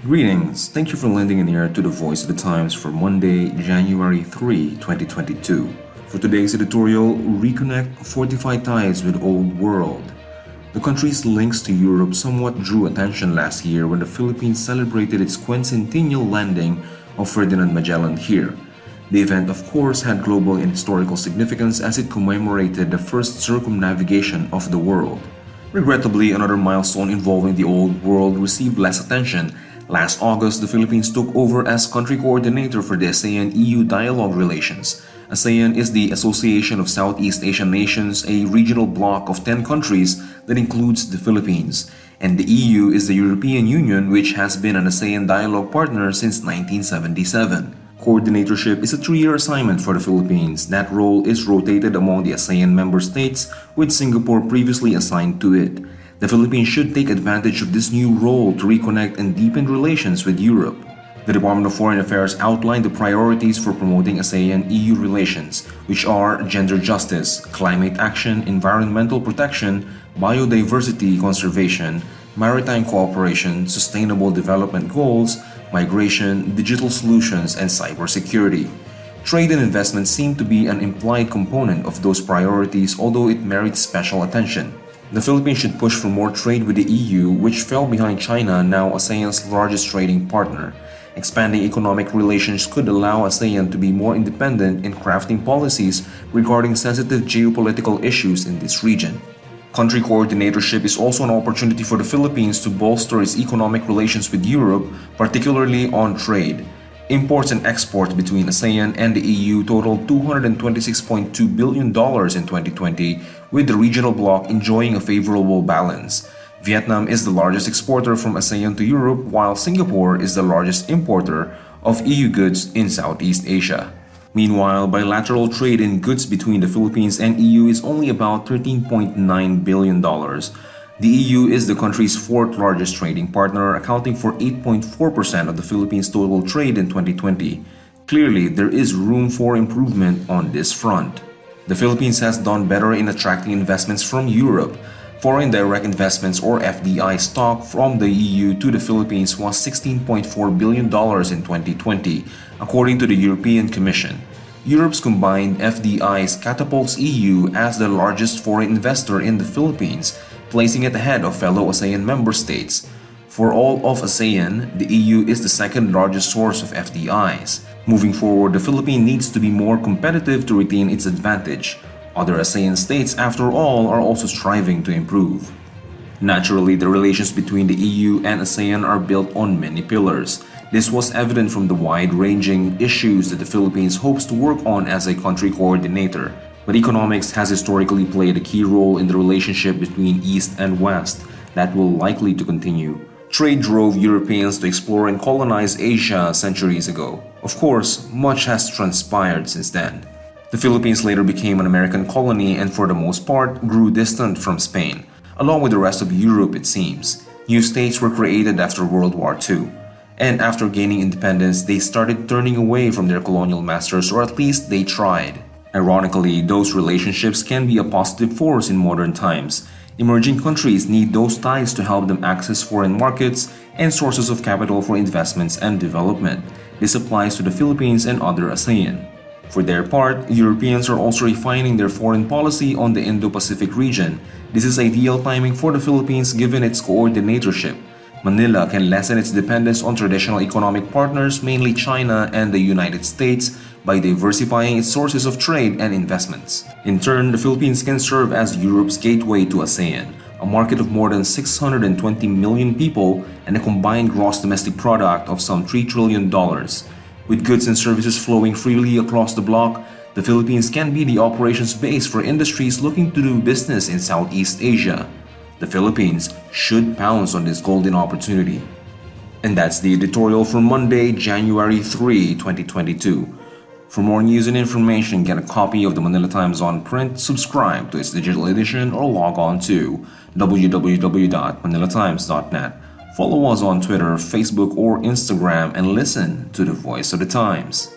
Greetings. Thank you for lending an ear to the Voice of the Times for Monday, January 3, 2022. For today's editorial, Reconnect, Fortify Ties with Old World. The country's links to Europe somewhat drew attention last year when the Philippines celebrated its quincentennial landing of Ferdinand Magellan here. The event, of course, had global and historical significance as it commemorated the first circumnavigation of the world. Regrettably, another milestone involving the Old World received less attention. Last August, the Philippines took over as country coordinator for the ASEAN-EU dialogue relations. ASEAN is the Association of Southeast Asian Nations, a regional bloc of 10 countries that includes the Philippines. And the EU is the European Union, which has been an ASEAN dialogue partner since 1977. Coordinatorship is a 3-year assignment for the Philippines. That role is rotated among the ASEAN member states, with Singapore previously assigned to it. The Philippines should take advantage of this new role to reconnect and deepen relations with Europe. The Department of Foreign Affairs outlined the priorities for promoting ASEAN-EU relations, which are gender justice, climate action, environmental protection, biodiversity conservation, maritime cooperation, sustainable development goals, migration, digital solutions, and cybersecurity. Trade and investment seem to be an implied component of those priorities, although it merits special attention. The Philippines should push for more trade with the EU, which fell behind China, now ASEAN's largest trading partner. Expanding economic relations could allow ASEAN to be more independent in crafting policies regarding sensitive geopolitical issues in this region. Country coordinatorship is also an opportunity for the Philippines to bolster its economic relations with Europe, particularly on trade. Imports and exports between ASEAN and the EU totaled $226.2 billion in 2020, with the regional bloc enjoying a favorable balance. Vietnam is the largest exporter from ASEAN to Europe, while Singapore is the largest importer of EU goods in Southeast Asia. Meanwhile, bilateral trade in goods between the Philippines and EU is only about $13.9 billion. The EU is the country's fourth largest trading partner, accounting for 8.4% of the Philippines' total trade in 2020. Clearly, there is room for improvement on this front. The Philippines has done better in attracting investments from Europe. Foreign direct investments, or FDI, stock from the EU to the Philippines was $16.4 billion in 2020, according to the European Commission. Europe's combined FDIs catapults EU as the largest foreign investor in the Philippines, placing it ahead of fellow ASEAN member states. For all of ASEAN, the EU is the second largest source of FDIs. Moving forward, the Philippines needs to be more competitive to retain its advantage. Other ASEAN states, after all, are also striving to improve. Naturally, the relations between the EU and ASEAN are built on many pillars. This was evident from the wide-ranging issues that the Philippines hopes to work on as a country coordinator. But economics has historically played a key role in the relationship between East and West. That will likely to continue. Trade drove Europeans to explore and colonize Asia centuries ago. Of course, much has transpired since then. The Philippines later became an American colony and for the most part grew distant from Spain, along with the rest of Europe it seems. New states were created after World War II. And after gaining independence, they started turning away from their colonial masters, or at least they tried. Ironically, those relationships can be a positive force in modern times. Emerging countries need those ties to help them access foreign markets and sources of capital for investments and development. This applies to the Philippines and other ASEAN. For their part, Europeans are also refining their foreign policy on the Indo-Pacific region. This is ideal timing for the Philippines given its coordinatorship. Manila can lessen its dependence on traditional economic partners, mainly China and the United States, by diversifying its sources of trade and investments. In turn, the Philippines can serve as Europe's gateway to ASEAN, a market of more than 620 million people and a combined gross domestic product of some $3 trillion. With goods and services flowing freely across the bloc, the Philippines can be the operations base for industries looking to do business in Southeast Asia. The Philippines should pounce on this golden opportunity. And that's the editorial for Monday, January 3, 2022. For more news and information, get a copy of the Manila Times on print, subscribe to its digital edition, or log on to www.manilatimes.net. Follow us on Twitter, Facebook, or Instagram and listen to the Voice of the Times.